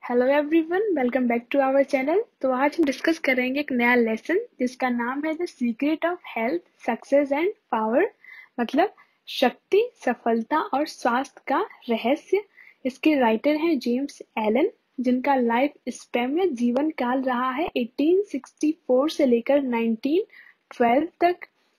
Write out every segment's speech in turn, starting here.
Hello everyone, welcome back to our channel. तो आज हम डिस्कस करेंगे एक नया लेसन जिसका नाम है the secret of health, success and power. मतलब शक्ति, सफलता और स्वास्थ्य का रहस्य। इसके राइटर हैं जेम्स एलन, जिनका लाइफ स्पैन में जीवन काल रहा है 1864 से लेकर 1912 तक।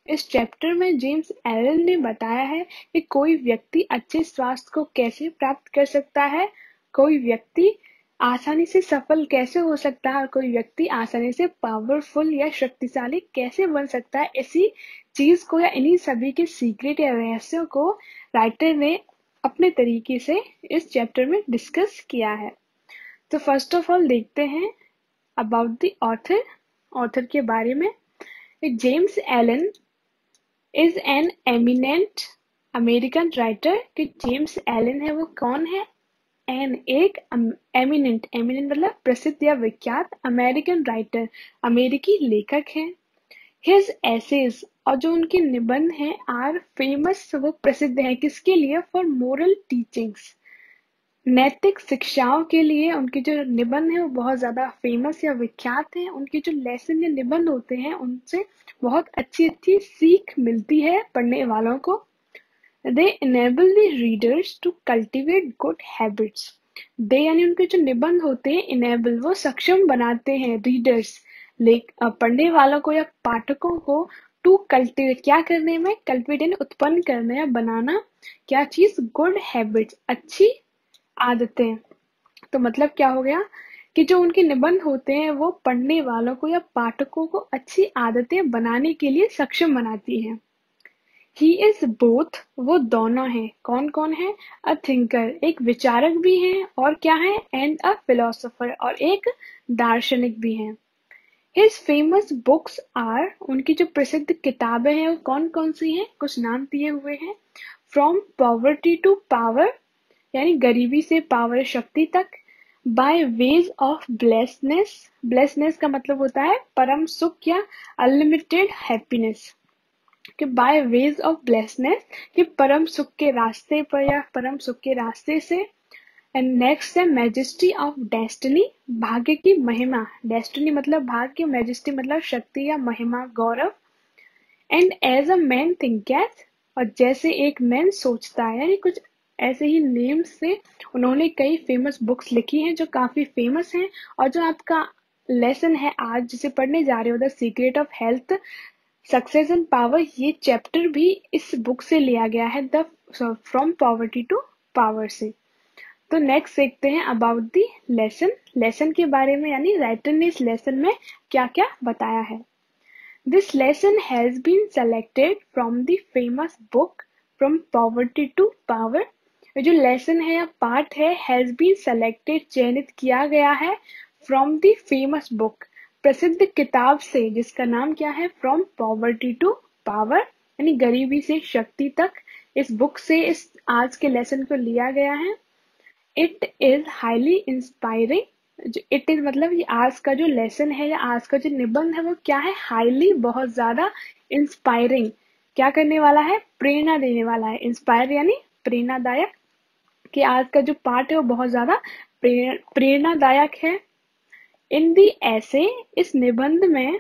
इस चैप्टर में जेम्स एलन ने बताया है कि कोई व्यक्ति अच्छे स्वास्थ्य को कैसे प्राप्त कर सकता है, कोई व्यक्ति आसानी से सफल कैसे हो सकता है और कोई व्यक्ति आसानी से पावरफुल या शक्तिशाली कैसे बन सकता है। इसी चीज को या इन्हीं सभी के सीक्रेट या रहस्यों को राइटर ने अपने तरीके से इस चैप्टर में डिस्कस किया है। तो फर्स्ट ऑफ ऑल देखते हैं अबाउट द ऑथर के बारे में। James Allen is an eminent American writer. कि जेम्स एलन है वो कौन है? एक एमिनेंट मतलब प्रसिद्ध या विख्यात अमेरिकन राइटर, अमेरिकी लेखक हैं। हिज एसेज और जो उनके निबंध हैं आर फेमस, वो प्रसिद्ध हैं किसके लिए? फॉर मोरल टीचिंग्स, नैतिक शिक्षाओं के लिए। उनके जो निबंध हैं वो बहुत ज्यादा फेमस या विख्यात हैं। उनके जो लेसन या निबंध होते हैं उनसे बहुत अच्छी अच्छी सीख मिलती है पढ़ने वालों को। They enable the readers to cultivate good habits. They यानी उनके जो निबंध होते हैं, enable वो सक्षम बनाते हैं रीडर्स, पढ़ने वालों को या पाठकों को टू कल्टिवेट, क्या करने में? कल्टिवेट यानी उत्पन्न करना या बनाना। क्या चीज? गुड हैबिट्स, अच्छी आदतें। तो मतलब क्या हो गया कि जो उनके निबंध होते हैं वो पढ़ने वालों को या पाठकों को अच्छी आदतें बनाने के लिए सक्षम बनाती हैं। ही इज बोथ, वो दोनों हैं। कौन कौन है? अ थिंकर, एक विचारक भी हैं, और क्या है? एंड अ फिलोसोफर, और एक दार्शनिक भी हैं। हिज फेमस बुक्स आर, उनकी जो प्रसिद्ध किताबें हैं वो कौन कौन सी हैं? कुछ नाम दिए हुए हैं। फ्रॉम पॉवर्टी टू पावर, यानी गरीबी से पावर, शक्ति तक। बाय वेज ऑफ ब्लेसनेस, ब्लेसनेस का मतलब होता है परम सुख या अनलिमिटेड हैप्पीनेस। कि बाय वेज ऑफ ब्लेसनेस, कि परम सुख के रास्ते पर या परम सुख के रास्ते से। एंड नेक्स्ट है मैजेस्टी ऑफ डेस्टिनी, भाग्य की महिमा। डेस्टिनी मतलब भाग्य, मैजेस्टी मतलब शक्ति या महिमा, गौरव। एंड एज अ मैन थिंकeth, और जैसे एक मैन सोचता है, यानी कुछ ऐसे ही नेम्स से उन्होंने कई फेमस बुक्स लिखी हैं जो काफी फेमस हैं। और जो आपका लेसन है आज जिसे पढ़ने जा रहे हो, the secret of health, success and power, ये चैप्टर भी इस बुक से लिया गया है, the from poverty to power से। तो नेक्स्ट देखते हैं अबाउट द लेसन, लेसन के बारे में, यानी राइटर ने इस लेसन में क्या क्या बताया है। This lesson has been selected from the famous book from poverty to power. जो लेसन है या पार्ट है, हैज बीन सेलेक्टेड, चयनित किया गया है, फ्रॉम द फेमस बुक, प्रसिद्ध किताब से, जिसका नाम क्या है? फ्रॉम पॉवर्टी टू पावर, यानी गरीबी से शक्ति तक। इस बुक से इस आज के लेसन को लिया गया है। It is highly inspiring, it is मतलब ये आज का जो लेसन है या आज का जो निबंध है वो क्या है? हाईली, बहुत ज्यादा, इंस्पायरिंग, क्या करने वाला है? प्रेरणा देने वाला है। इंस्पायर यानी प्रेरणादायक, कि आज का जो पार्ट है वो बहुत ज्यादा प्रेरणादायक है। इन दी ऐसे, इस निबंध में,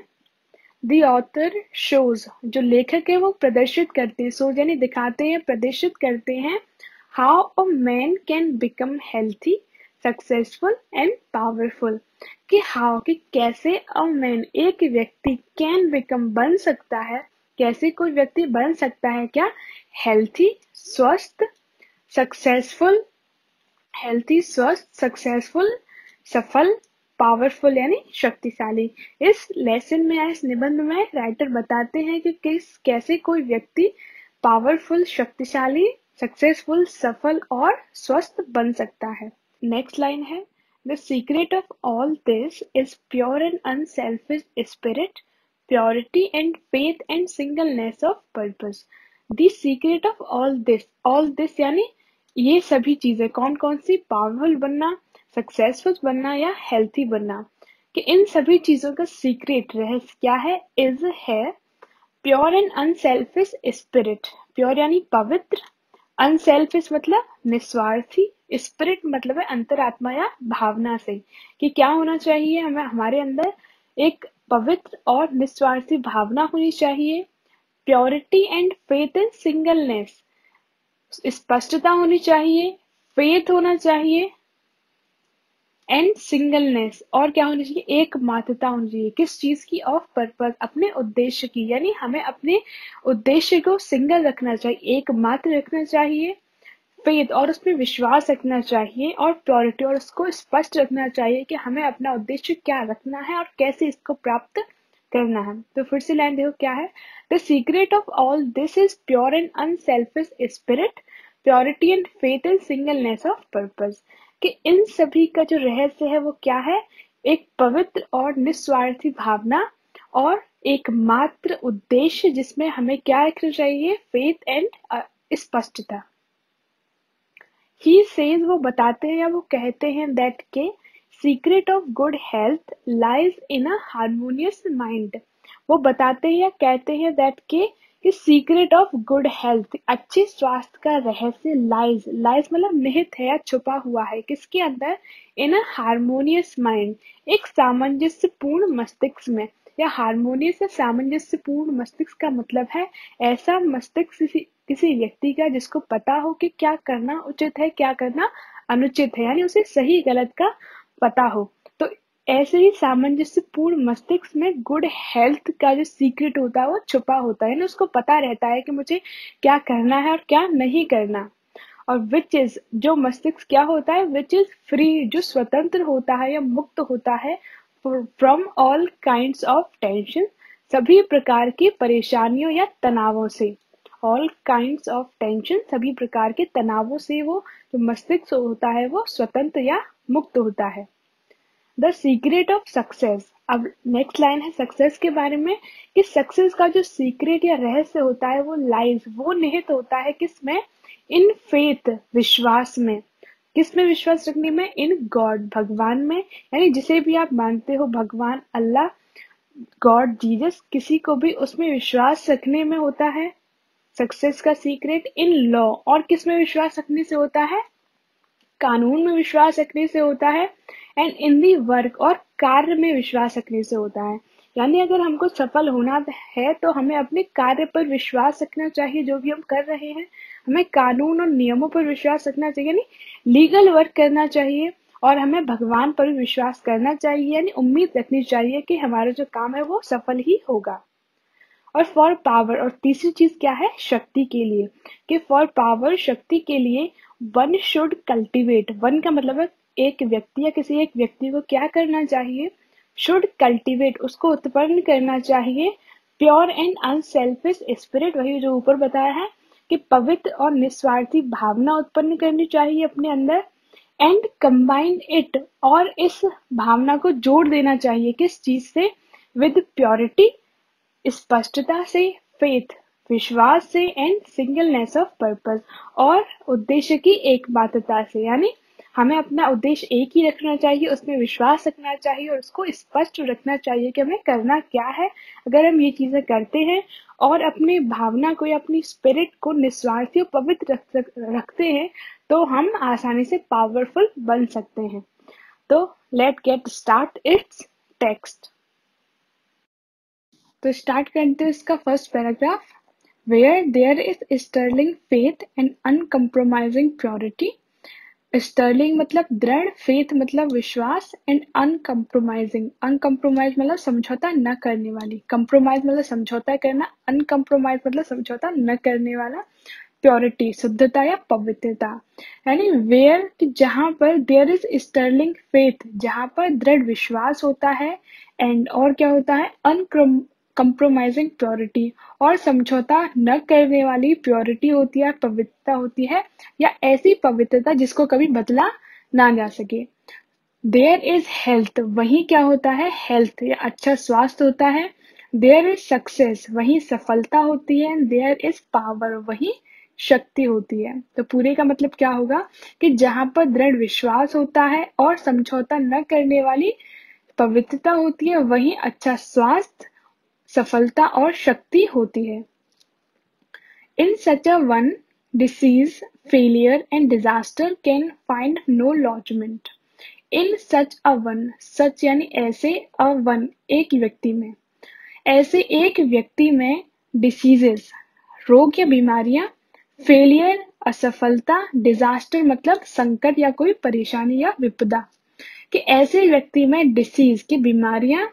दी ऑथर शोज, जो लेखक है वो प्रदर्शित करते हैं, शोज यानी दिखाते हैं, प्रदर्शित करते हैं, how a man can become healthy, successful and powerful. कि हाउ, कि कैसे, अ मैन, एक व्यक्ति, कैन बिकम, बन सकता है, कैसे कोई व्यक्ति बन सकता है क्या? हेल्थी, स्वस्थ, सक्सेसफुल, हेल्थी, स्वस्थ, सक्सेसफुल, सफल, पावरफुल यानी शक्तिशाली। इस लेसन में या इस निबंध में राइटर बताते हैं कि कैसे कोई व्यक्ति पावरफुल, शक्तिशाली, सक्सेसफुल, सफल और स्वस्थ बन सकता है। नेक्स्ट लाइन है, the secret of all this is pure and unselfish spirit, purity and faith and singleness of purpose. The secret of all this यानी ये सभी चीजें, कौन कौन सी? पावरफुल बनना, सक्सेसफुल बनना या हेल्थी बनना। कि इन सभी चीजों का सीक्रेट, रहस्य क्या है? इज है pure and unselfish spirit. Pure यानी पवित्र, अनसेल्फिश मतलब निस्वार्थी, स्पिरिट मतलब है अंतरात्मा या भावना से, कि क्या होना चाहिए, हमें हमारे अंदर एक पवित्र और निस्वार्थी भावना होनी चाहिए। Purity and faith in singleness, स्पष्टता होनी चाहिए, फेथ होना चाहिए एंड सिंगलनेस, और क्या होनी चाहिए, एक मात्रता होनी चाहिए। किस चीज की, ऑफ पर्पस, अपने उद्देश्य की, यानी हमें अपने उद्देश्य को सिंगल रखना चाहिए, एक मात्र रखना चाहिए। फेथ और उसमें विश्वास रखना चाहिए, और प्योरिटी और उसको स्पष्ट रखना चाहिए कि हमें अपना उद्देश्य क्या रखना है और कैसे इसको प्राप्त करना है। तो फिर से लाइन देखो क्या है, the secret of all this is pure and unselfish spirit, purity and faith and singleness of purpose, कि इन सभी का जो रहस्य है वो क्या है, एक पवित्र और निस्वार्थी भावना और एकमात्र उद्देश्य जिसमें हमें क्या रखना चाहिए, फेथ एंड स्पष्टता। ही सेज, वो बताते हैं या वो कहते हैं दैट के secret of good health lies in a harmonious mind, वो बताते हैं या कहते हैं दैट के सीक्रेट ऑफ गुड हेल्थ, अच्छे स्वास्थ्य का रहस्य लाइज, लाइज मतलब निहित है या छुपा हुआ है, किसके अंदर, इन अ हार्मोनियस माइंड, एक सामंजस्यपूर्ण मस्तिष्क में, या हार्मोनियस या सामंजस्यपूर्ण मस्तिष्क का मतलब है ऐसा मस्तिष्क किसी व्यक्ति का जिसको पता हो कि क्या करना उचित है, क्या करना अनुचित है, यानी उसे सही गलत का पता हो। तो ऐसे ही सामंजस्यपूर्ण मस्तिष्क में गुड हेल्थ का जो सीक्रेट होता है वो छुपा होता है ना, उसको पता रहता है कि मुझे क्या करना है और क्या नहीं करना। और विच इज, जो मस्तिष्क क्या होता है, विच इज फ्री, जो स्वतंत्र होता है या मुक्त होता है, from all kinds of tension, सभी प्रकार की परेशानियों या तनावों से, ऑल काइंड्स ऑफ टेंशन, सभी प्रकार के तनावों से वो जो मस्तिष्क होता है वो स्वतंत्र या मुक्त होता है। द सीक्रेट ऑफ सक्सेस, अब नेक्स्ट लाइन है सक्सेस के बारे में, कि सक्सेस का जो सीक्रेट या रहस्य होता है वो लाइज, वो निहित होता है किसमें, इन फेथ, विश्वास में, किसमें विश्वास रखने में, इन गॉड, भगवान में, यानी जिसे भी आप मानते हो, भगवान, अल्लाह, गॉड, जीसस, किसी को भी उसमें विश्वास रखने में होता है सक्सेस का सीक्रेट। इन लॉ, और किस में विश्वास रखने से होता है, कानून में विश्वास रखने से होता है। एंड इन दी वर्क, और कार्य में विश्वास रखने से होता है, यानी अगर हमको सफल होना है तो हमें अपने कार्य पर विश्वास रखना चाहिए, जो भी हम कर रहे हैं हमें कानून और नियमों पर विश्वास रखना चाहिए, यानी लीगल वर्क करना चाहिए, और हमें भगवान पर भी विश्वास करना चाहिए, यानी उम्मीद रखनी चाहिए कि हमारा जो काम है वो सफल ही होगा। और फॉर पावर, और तीसरी चीज क्या है, शक्ति के लिए, कि फॉर पावर, शक्ति के लिए, वन शुड कल्टीवेट, वन का मतलब है एक व्यक्ति या किसी एक व्यक्ति को क्या करना चाहिए, शुड कल्टीवेट, उसको उत्पन्न करना चाहिए, प्योर एंड अनसेल्फिश स्पिरिट, वही जो ऊपर बताया है कि पवित्र और निस्वार्थी भावना उत्पन्न करनी चाहिए अपने अंदर, एंड कंबाइन इट, और इस भावना को जोड़ देना चाहिए किस चीज से, विद प्योरिटी, स्पष्टता से, फेथ, विश्वास से, एंड सिंगलनेस ऑफ पर्पस, और उद्देश्य की एकमात्रता से, यानी हमें अपना उद्देश्य एक ही रखना चाहिए, उसमें विश्वास रखना चाहिए और उसको स्पष्ट रखना चाहिए कि हमें करना क्या है। अगर हम ये चीजें करते हैं और अपनी भावना को या अपनी स्पिरिट को निस्वार्थी और पवित्र रखते हैं तो हम आसानी से पावरफुल बन सकते हैं। तो let get start its text. तो स्टार्ट करते हैं इसका first paragraph. Where there is sterling faith and uncompromising purity, sterling मतलब दृढ़, फेथ मतलब विश्वास, एंड अनकम्प्रोमाइजिंग, अनकम्प्रोमाइज मतलब समझौता न करने वाली, कंप्रोमाइज मतलब समझौता करना, अनकम्प्रोमाइज मतलब समझौता न करने वाला, प्योरिटी शुद्धता या पवित्रता, यानी वेयर जहां पर देयर इज स्टर्लिंग फेथ, जहां पर दृढ़ विश्वास होता है, एंड और क्या होता है, अनकम्प्रोमाइजिंग प्योरिटी, और समझौता न करने वाली प्योरिटी होती है, पवित्रता होती है, या ऐसी पवित्रता जिसको कभी बदला ना जा सके। देयर इज हेल्थ, वही क्या होता है, हेल्थ या अच्छा स्वास्थ्य होता है। देयर इज सक्सेस, वही सफलता होती है। देयर इज पावर, वही शक्ति होती है। तो पूरे का मतलब क्या होगा कि जहां पर दृढ़ विश्वास होता है और समझौता न करने वाली पवित्रता होती है, वही अच्छा स्वास्थ्य, सफलता और शक्ति होती है। In such a one, disease, failure and disaster can find no lodgment in such a one. सच यानी ऐसे, a one एक व्यक्ति में, ऐसे एक व्यक्ति में डिसीजेस रोग या बीमारियां, फेलियर असफलता, डिजास्टर मतलब संकट या कोई परेशानी या विपदा, कि ऐसे व्यक्ति में डिसीज की बीमारियां,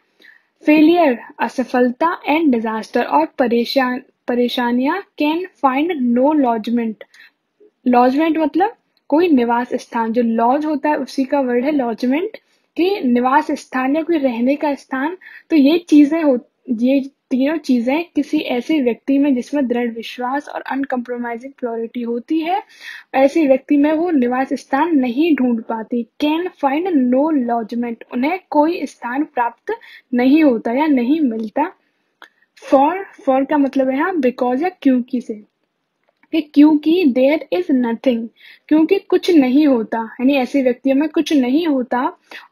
फेलियर असफलता एंड डिजास्टर और परेशानियां can find no lodgement. Lodgement मतलब कोई निवास स्थान, जो लॉज होता है उसी का वर्ड है लॉजमेंट, कि निवास स्थान या कोई रहने का स्थान। तो ये तीनों चीजें किसी ऐसे व्यक्ति में जिसमें दृढ़ विश्वास और अनकम्प्रोमाइजिंग प्योरिटी होती है, ऐसे व्यक्ति में वो निवास स्थान नहीं ढूंढ पाती। कैन फाइंड नो लॉजमेंट, उन्हें कोई स्थान प्राप्त नहीं होता या नहीं मिलता। फॉर का मतलब है यहाँ बिकॉज या क्योंकि से, कि क्योंकि देयर इज नथिंग, क्योंकि कुछ नहीं होता, यानी ऐसे व्यक्तियों में कुछ नहीं होता,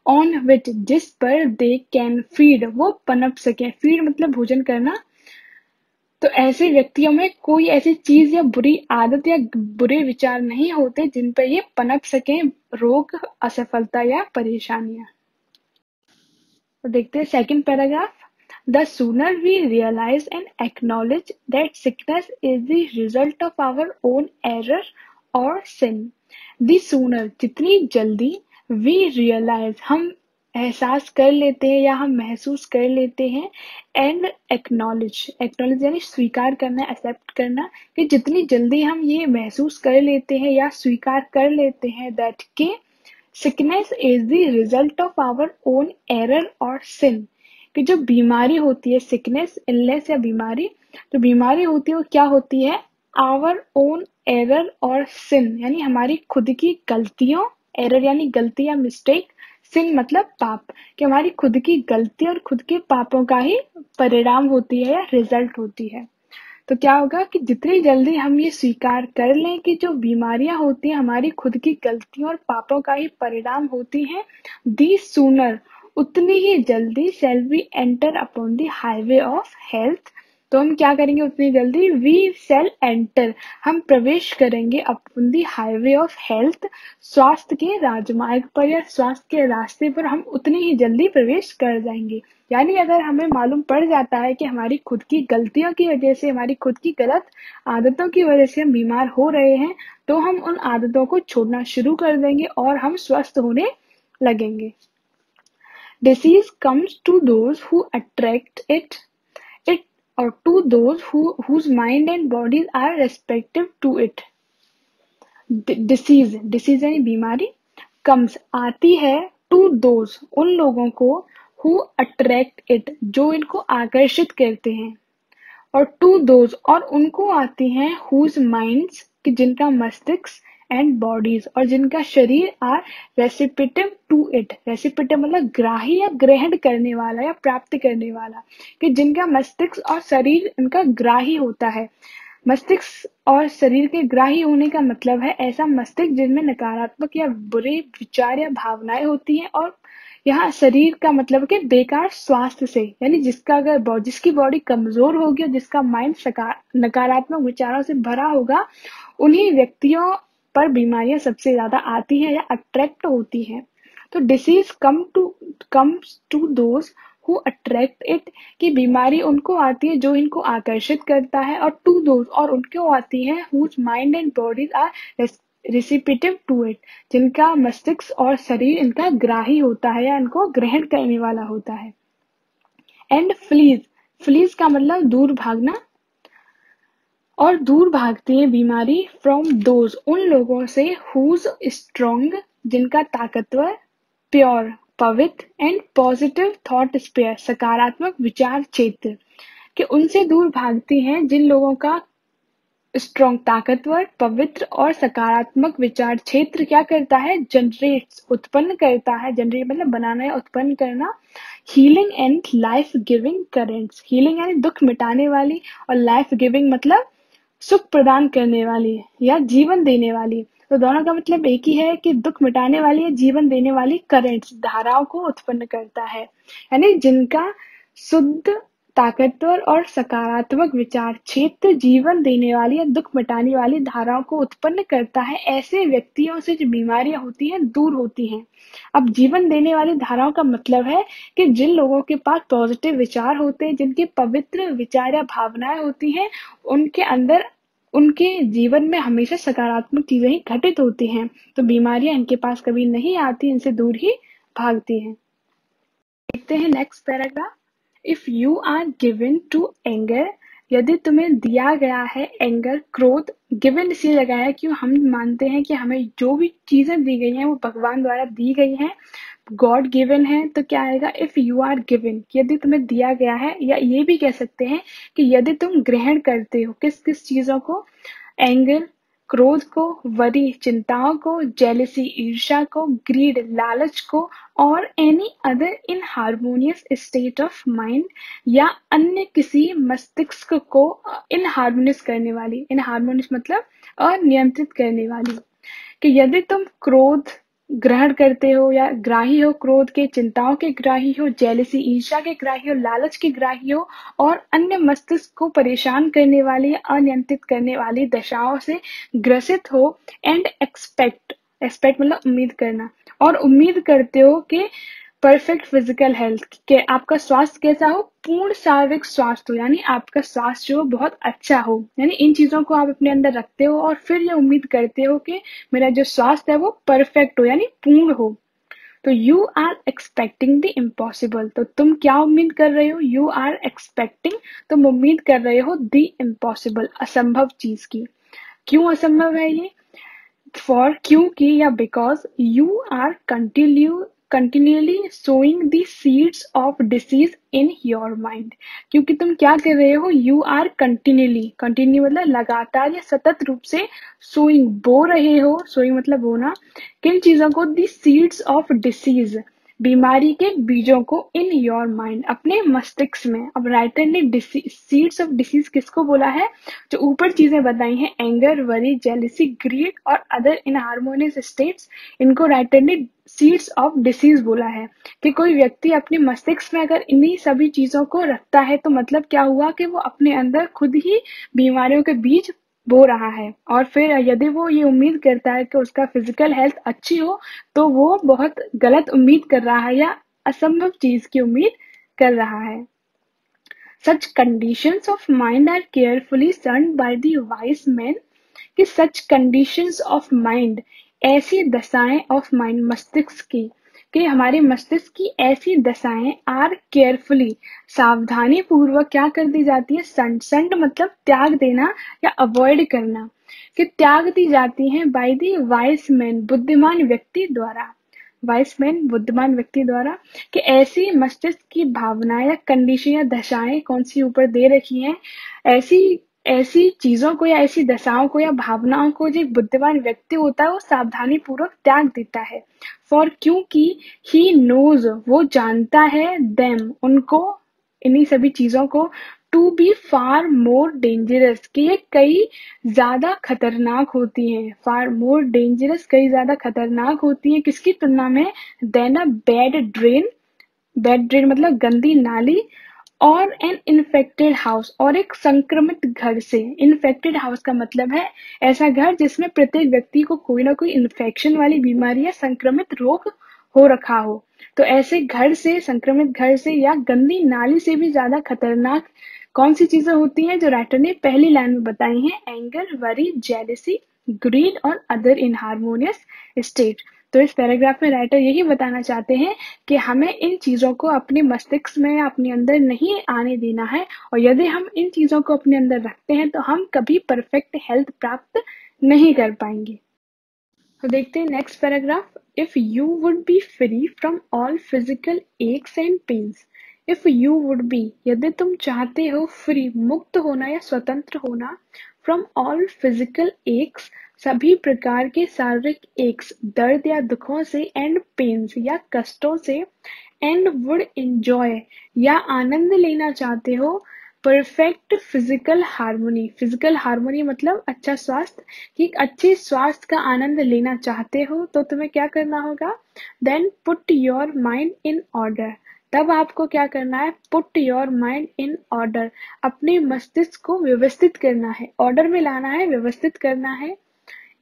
ऑन विच जिस पर दे कैन फीड वो पनप सके। फीड मतलब भोजन करना। तो ऐसे व्यक्तियों में कोई ऐसी चीज या बुरी आदत या बुरे विचार नहीं होते जिन पर ये पनप सके रोग, असफलता या परेशानियां। तो देखते हैं second paragraph. The sooner we realize and acknowledge that sickness is the result of our own error or sin, the sooner जितनी जल्दी we realize हम एहसास कर लेते हैं या हम महसूस कर लेते हैं, and acknowledge यानी स्वीकार करना, एक्सेप्ट करना, कि जितनी जल्दी हम ये महसूस कर लेते हैं या स्वीकार कर लेते हैं that के sickness is the result of our own error or sin, कि जो बीमारी होती है, सिकनेस, इलनेस या बीमारी, जो बीमारी होती है वो क्या होती है, आवर ओन एरर और सिन यानी हमारी खुद की गलतियों, एरर यानी गलती या मिस्टेक, सिन मतलब पाप, कि हमारी खुद की गलती और खुद के पापों का ही परिणाम होती है या रिजल्ट होती है। तो क्या होगा कि जितनी जल्दी हम ये स्वीकार कर लें कि जो बीमारियां होती हैं हमारी खुद की गलतियों और पापों का ही परिणाम होती हैं, दी सूनर उतनी ही जल्दी shall we enter upon the highway of health. तो हम क्या करेंगे उतनी जल्दी, वी शैल एंटर हम प्रवेश करेंगे upon the highway of health, स्वास्थ्य के राजमार्ग पर या स्वास्थ्य के रास्ते पर हम उतनी ही जल्दी प्रवेश कर जाएंगे। यानी अगर हमें मालूम पड़ जाता है कि हमारी खुद की गलतियों की वजह से, हमारी खुद की गलत आदतों की वजह से हम बीमार हो रहे हैं, तो हम उन आदतों को छोड़ना शुरू कर देंगे और हम स्वस्थ होने लगेंगे। Disease comes to those who attract it or to those whose mind and bodies are respective to it. Disease यानी बीमारी, comes आती है, to those उन लोगों को, who attract it जो इनको आकर्षित करते हैं, और to those और उनको आती हैं, whose minds कि जिनका मस्तिष्क एंड बॉडीज और जिनका शरीर आर रेसिपिटिव टू इट। रेसिपिटिव मतलब ग्राही या ग्रहण करने वाला या प्राप्त करने वाला, कि जिनका मस्तिष्क और शरीर इनका ग्राही होता है। मस्तिष्क और शरीर के ग्राही होने का मतलब है ऐसा मस्तिष्क जिनमें नकारात्मक या बुरे विचार या भावनाएं होती हैं, और यहाँ शरीर का मतलब कि बेकार स्वास्थ्य से, यानी जिसकी बॉडी कमजोर होगी और जिसका माइंड नकारात्मक विचारों से भरा होगा, उन्हीं व्यक्तियों पर बीमारियां सबसे ज्यादा आती हैं या अट्रैक्ट होती हैं। तो disease comes to those who attract it, कि बीमारी उनको आती है जो इनको आकर्षित करता है, और टू दोज और उनको आती है whose mind and bodies are receptive to it, जिनका मस्तिष्क और शरीर इनका ग्राही होता है या इनको ग्रहण करने वाला होता है। एंड फ्लीज का मतलब दूर भागना, और दूर भागती है बीमारी फ्रॉम दोज उन लोगों से, हुज स्ट्रॉन्ग जिनका ताकतवर, प्योर पवित्र, एंड पॉजिटिव थॉट स्पेयर सकारात्मक विचार क्षेत्र, कि उनसे दूर भागती हैं जिन लोगों का स्ट्रॉन्ग ताकतवर, पवित्र और सकारात्मक विचार क्षेत्र क्या करता है, जनरेट्स उत्पन्न करता है, जनरेट मतलब बनाना या उत्पन्न करना, healing and life giving currents. Healing यानी दुख मिटाने वाली, और लाइफ गिविंग मतलब सुख प्रदान करने वाली या जीवन देने वाली। तो दोनों का मतलब एक ही है कि दुख मिटाने वाली या जीवन देने वाली करेंट्स धाराओं को उत्पन्न करता है, यानी जिनका शुद्ध ताकतवर और सकारात्मक विचार क्षेत्र जीवन देने वाली या दुख मिटाने वाली धाराओं को उत्पन्न करता है। ऐसे व्यक्तियों से जो बीमारियां होती हैं दूर होती हैं। अब जीवन देने वाली धाराओं का मतलब है कि जिन लोगों के पास पॉजिटिव विचार होते हैं, जिनके पवित्र विचार या भावनाएं होती हैं, उनके अंदर उनके जीवन में हमेशा सकारात्मक चीजें ही घटित होती हैं, तो बीमारियां इनके पास कभी नहीं आती, इनसे दूर ही भागती हैं। देखते हैं next paragraph. If you are given to anger, यदि तुम्हें दिया गया है एंगर, क्रोध, गिवन इसलिए लगाया है क्यों हम मानते हैं कि हमें जो भी चीजें दी गई हैं वो भगवान द्वारा दी गई हैं, गॉड गिवन है। तो क्या आएगा, इफ यू आर गिवन, यदि तुम्हें दिया गया है, या ये भी कह सकते हैं कि यदि तुम ग्रहण करते हो किस किस चीजों को, एंगर क्रोध को, वरी चिंताओं को, जेलसी ईर्ष्या को, ग्रीड लालच को, और any other inharmonious state of mind, या अन्य किसी मस्तिष्क को इनहार्मोनियस करने वाली, इनहार्मोनियस मतलब अनियंत्रित करने वाली, कि यदि तुम क्रोध ग्रहण करते हो या ग्राही हो, क्रोध के, चिंताओं के ग्राही हो, जेलसी ईर्ष्या के ग्राही हो, लालच के ग्राही हो, और अन्य मस्तिष्क को परेशान करने वाली या अनियंत्रित करने वाली दशाओं से ग्रसित हो, एंड एक्सपेक्ट, एक्सपेक्ट मतलब उम्मीद करना, और उम्मीद करते हो कि परफेक्ट फिजिकल हेल्थ, के आपका स्वास्थ्य कैसा हो, पूर्ण शारीरिक स्वास्थ्य हो, यानी आपका स्वास्थ्य जो बहुत अच्छा हो, यानी इन चीजों को आप अपने अंदर रखते हो और फिर ये उम्मीद करते हो कि मेरा जो स्वास्थ्य है वो परफेक्ट हो, यानी पूर्ण हो। तो you are expecting the impossible, तो तुम क्या उम्मीद कर रहे हो, यू आर एक्सपेक्टिंग, तुम उम्मीद कर रहे हो द इम्पॉसिबल, असंभव चीज की। क्यों असंभव है ये, फॉर क्योंकि या because you are continually sowing the seeds of disease in your mind, क्योंकि तुम क्या कर रहे हो, you are continue मतलब लगातार या सतत रूप से sowing बो रहे हो, sowing मतलब बोना, किन चीजों को, the seeds of disease बीमारी के बीजों को, इन योर माइंड अपने मस्तिष्क में। अब राइटर ने सीड्स ऑफ डिसीज किसको बोला है, जो ऊपर चीजें बताई हैं, एंगर, वरी, जेलिसी, ग्रीड और अदर इनहार्मोनियस स्टेट्स, इनको राइटर ने सीड्स ऑफ डिसीज बोला है। कि कोई व्यक्ति अपने मस्तिष्क में अगर इन्हीं सभी चीजों को रखता है तो मतलब क्या हुआ कि वो अपने अंदर खुद ही बीमारियों के बीज बो रहा है, और फिर यदि वो ये उम्मीद करता है कि उसका फिजिकल हेल्थ अच्छी हो, तो वो बहुत गलत उम्मीद कर रहा है या असंभव चीज की उम्मीद कर रहा है। Such conditions of mind are carefully shunned by the wise men, कि such conditions of mind, ऐसी दशाएं of mind मस्तिष्क की, कि हमारे मस्तिष्क की ऐसी दशाएं आर केयरफुली, सावधानी पूर्वक क्या कर दी जाती है, संड मतलब त्याग देना या अवॉइड करना, कि त्याग दी जाती हैं बाय दी वाइस मैन, बुद्धिमान व्यक्ति द्वारा, वाइस मैन बुद्धिमान व्यक्ति द्वारा, कि ऐसी मस्तिष्क की भावनाएं या कंडीशन या दशाएं कौन सी ऊपर दे रखी हैं, ऐसी ऐसी चीजों को या ऐसी दशाओं को या भावनाओं को जो एक बुद्धिमान व्यक्ति होता है वो सावधानी पूर्वक त्याग देता है। फॉर क्योंकि ही नोज, वो जानता है, देम उनको, इन्हीं सभी चीजों को, to be far more dangerous, कि ये कई ज्यादा खतरनाक होती हैं, फार मोर डेंजरस कई ज्यादा खतरनाक होती हैं, किसकी तुलना में, than a bad drain, bad drain मतलब गंदी नाली, और एन इन्फेक्टेड हाउस, और एक संक्रमित घर से। इन्फेक्टेड हाउस का मतलब है ऐसा घर जिसमें प्रत्येक व्यक्ति को कोई ना कोई इन्फेक्शन वाली बीमारी या संक्रमित रोग हो रखा हो। तो ऐसे घर से, संक्रमित घर से या गंदी नाली से भी ज्यादा खतरनाक कौन सी चीजें होती हैं, जो राइटर ने पहली लाइन में बताई हैं, एंगर, वरी, जेलसी, ग्रीड और अदर इनहार्मोनियस स्टेट। तो इस पैराग्राफ में राइटर यही बताना चाहते हैं कि हमें इन चीजों को अपने मस्तिष्क में या अपने अंदर नहीं आने देना है, और यदि हम इन चीजों को अपने अंदर रखते हैं तो हम कभी परफेक्ट हेल्थ प्राप्त नहीं कर पाएंगे। तो देखते हैं next paragraph. If you would be free from all physical x and pains, if you would be, यदि तुम चाहते हो, फ्री मुक्त होना या स्वतंत्र होना, फ्रॉम ऑल फिजिकल एक्स सभी प्रकार के शारीरिक एक्स, दर्द या दुखों से, एंड पेन्स या कष्टों से, एंड वुड एंजॉय या आनंद लेना चाहते हो, perfect physical harmony, physical harmony मतलब अच्छा स्वास्थ्य, कि एक अच्छे स्वास्थ्य का आनंद लेना चाहते हो, तो तुम्हें क्या करना होगा, then put your mind in order, तब आपको क्या करना है, put your mind in order, अपने मस्तिष्क को व्यवस्थित करना है, ऑर्डर में लाना है, व्यवस्थित करना है।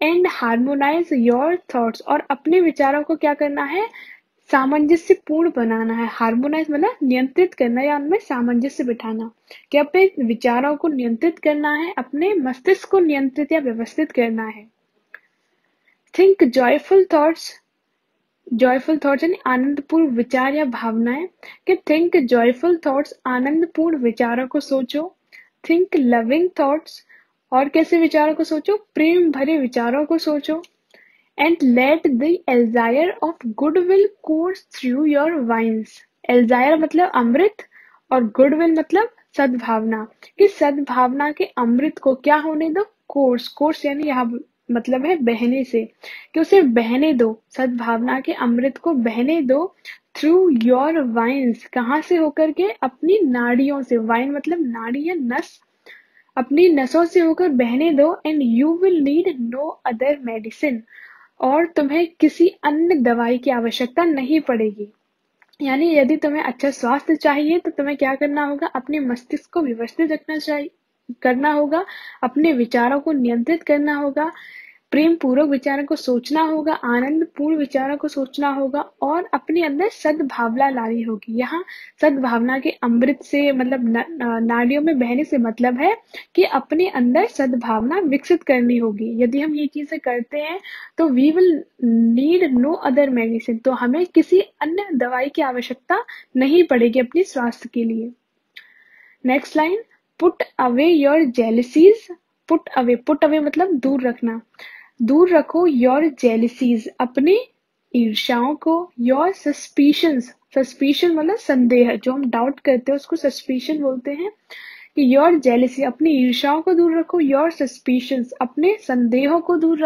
एंड हार्मोनाइज योर थॉट्स, और अपने विचारों को क्या करना है, सामंजस्य पूर्ण बनाना है। हार्मोनाइज मतलब नियंत्रित करना या उनमें सामंजस्य बिठाना, कि अपने विचारों को नियंत्रित करना है, अपने मस्तिष्क को नियंत्रित या व्यवस्थित करना है। Think joyful thoughts, joyful thoughts यानी आनंदपूर्ण विचार या भावनाएं, कि थिंक जॉयफुल थॉट्स, आनंदपूर्ण विचारों को सोचो। थिंक लविंग थॉट्स, और कैसे विचारों को सोचो, प्रेम भरे विचारों को सोचो। And let the elixir of goodwill course through your veins, elixir मतलब अमृत और गुडविल मतलब सद्भावना, कि सद्भावना के अमृत को क्या होने दो, कोर्स, कोर्स यानी यहाँ मतलब है बहने से, कि उसे बहने दो, सद्भावना के अमृत को बहने दो। थ्रू योर वाइन्स, कहाँ से होकर के, अपनी नाड़ियों से, वाइन मतलब नाड़ी या नस, अपनी नसों से होकर बहने दो। And you will need no other medicine, और तुम्हें किसी अन्य दवाई की आवश्यकता नहीं पड़ेगी। यानी यदि तुम्हें अच्छा स्वास्थ्य चाहिए तो तुम्हें क्या करना होगा, अपने मस्तिष्क को व्यवस्थित रखना चाहिए, करना होगा, अपने विचारों को नियंत्रित करना होगा, प्रेम पूर्वक विचारों को सोचना होगा, आनंद पूर्ण विचारों को सोचना होगा, और अपने अंदर सद्भावना लानी होगी। यहाँ सद्भावना के अमृत से मतलब नाड़ियों में बहने से मतलब है कि अपने अंदर सद्भावना विकसित करनी होगी। यदि हम ये चीजें करते हैं तो we will need no other medicine, तो हमें किसी अन्य दवाई की आवश्यकता नहीं पड़ेगी अपने स्वास्थ्य के लिए। Next line, put away your jealousies, put away मतलब दूर रखना, दूर रखो योर जेलसीज, अपने ईर्ष्याओं को, योर सस्पिशंस, सस्पिशन मतलब संदेह, जो हम डाउट करते हैं उसको सस्पिशन बोलते हैं, कि योर जेलसी, अपनी ईर्ष्याओं को दूर रखो, योर सस्पिशंस, अपने संदेहों को दूर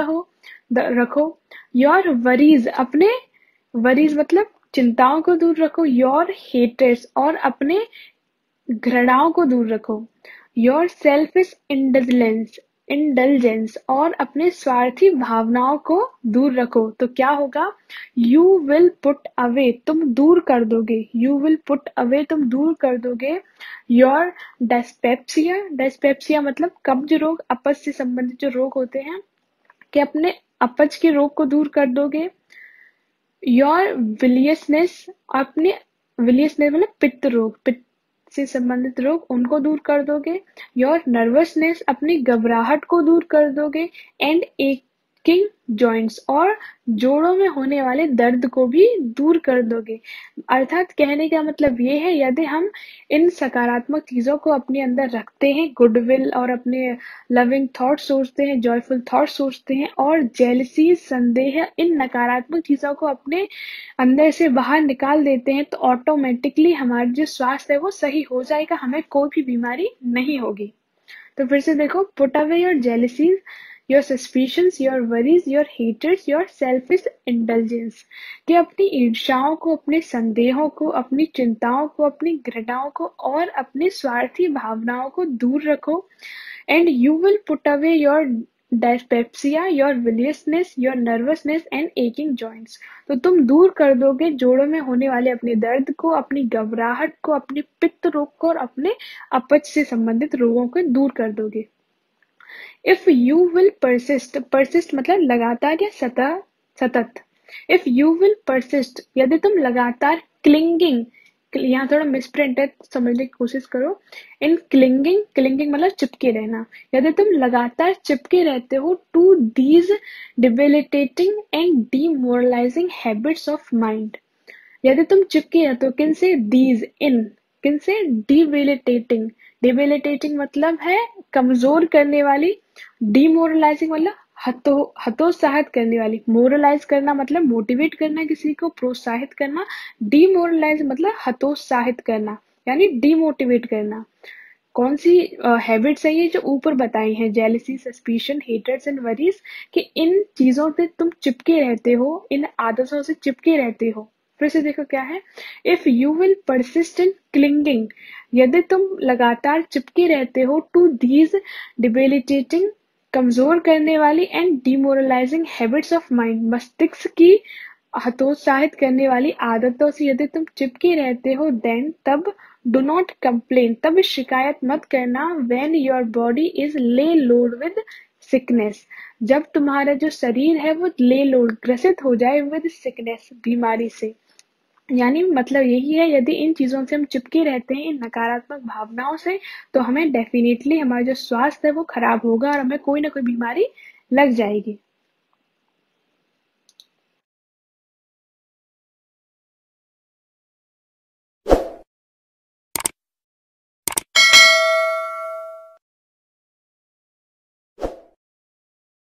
रखो। योर वरीज, अपने वरीज मतलब चिंताओं को दूर रखो। योर हेटर्स, और अपने घृणाओं को दूर रखो। योर सेल्फिश इंडल्जेंस, और अपने स्वार्थी भावनाओं को दूर रखो। तो क्या होगा, यू विल पुट अवे, तुम दूर कर दोगे, यू विल पुट अवे, तुम दूर कर दोगे। योर डेस्पेप्सिया, डेस्पेप्सिया मतलब कब्ज रोग, अपच से संबंधित जो रोग होते हैं, कि अपने अपच के रोग को दूर कर दोगे। योर विलियसनेस, अपने विलियसनेस मतलब पित्त रोग, पित्त से संबंधित रोग, उनको दूर कर दोगे। योर नर्वसनेस, अपनी घबराहट को दूर कर दोगे। एंड एकिंग जॉइंट्स, और जोड़ों में होने वाले दर्द को भी दूर कर दोगे। अर्थात कहने का मतलब ये है, यदि हम इन सकारात्मक चीजों को अपने अंदर रखते हैं, गुडविल और अपने लविंग थॉट सोचते हैं, जॉयफुल थॉट सोचते हैं, और जेलसी, संदेह, इन नकारात्मक चीजों को अपने अंदर से बाहर निकाल देते हैं, तो ऑटोमेटिकली हमारा जो स्वास्थ्य है वो सही हो जाएगा, हमें कोई भी बीमारी नहीं होगी। तो फिर से देखो, put away your jealousies, your suspicions, your worries, your haters, your selfish indulgence, कि अपनी ईर्ष्याओं को, अपने संदेहों को, अपनी चिंताओं को, अपनी घृणाओं को और अपनी स्वार्थी भावनाओं को दूर रखो। And you will put away your dyspepsia, your wiliousness, your nervousness and aching joints, तो तुम दूर कर दोगे जोड़ों में होने वाले अपने दर्द को, अपनी घबराहट को, अपने पित्त रोग को और अपने अपच से संबंधित रोगों को दूर कर दोगे। If you will persist, persist मतलब लगातार या सतत। इफ यू विल परसिस्ट, यदि तुम लगातार क्लिंगिंग, यहाँ थोड़ा मिसप्रिंट है, समझने की कोशिश करो। इन क्लिंगिंग, क्लिंगिंग मतलब चिपके रहना, यदि तुम लगातार चिपके रहते हो to these debilitating and demoralising habits of mind, यदि तुम चिपके रहते हो किन से, दीज, इन, किन से, डिबिलिटेटिंग, डिबिलिटेटिंग मतलब है कमजोर करने वाली, डीमोरलाइजिंग मतलब हतोत्साहित करने वाली, मोरलाइज करना मतलब मोटिवेट करना, किसी को प्रोत्साहित करना, डीमोरलाइज मतलब हतोत्साहित करना यानी डीमोटिवेट करना। कौन सी हैबिट्स है ये जो ऊपर बताई हैं, jealousy, suspicion, haters and worries, कि इन चीजों से तुम चिपके रहते हो, इन आदतों से चिपके रहते हो। फिर से देखो क्या है, if you will persist in clinging, यदि तुम लगातार चिपके रहते हो टू दीज डिबिलिटेटिंग, कमजोर करने वाली, and demoralising habits of mind, मस्तिष्क की हतोत्साहित करने वाली आदतों से यदि तुम चिपके रहते हो देन तब डू नॉट कंप्लेन, तब शिकायत मत करना व्हेन योर बॉडी इज ले लोड विद सिकनेस, जब तुम्हारा जो शरीर है वो ले लोड ग्रसित हो जाए विद सिकनेस, बीमारी से। यानी मतलब यही है, यदि इन चीजों से हम चिपके रहते हैं, इन नकारात्मक भावनाओं से, तो हमें डेफिनेटली हमारा जो स्वास्थ्य है वो खराब होगा और हमें कोई ना कोई बीमारी लग जाएगी।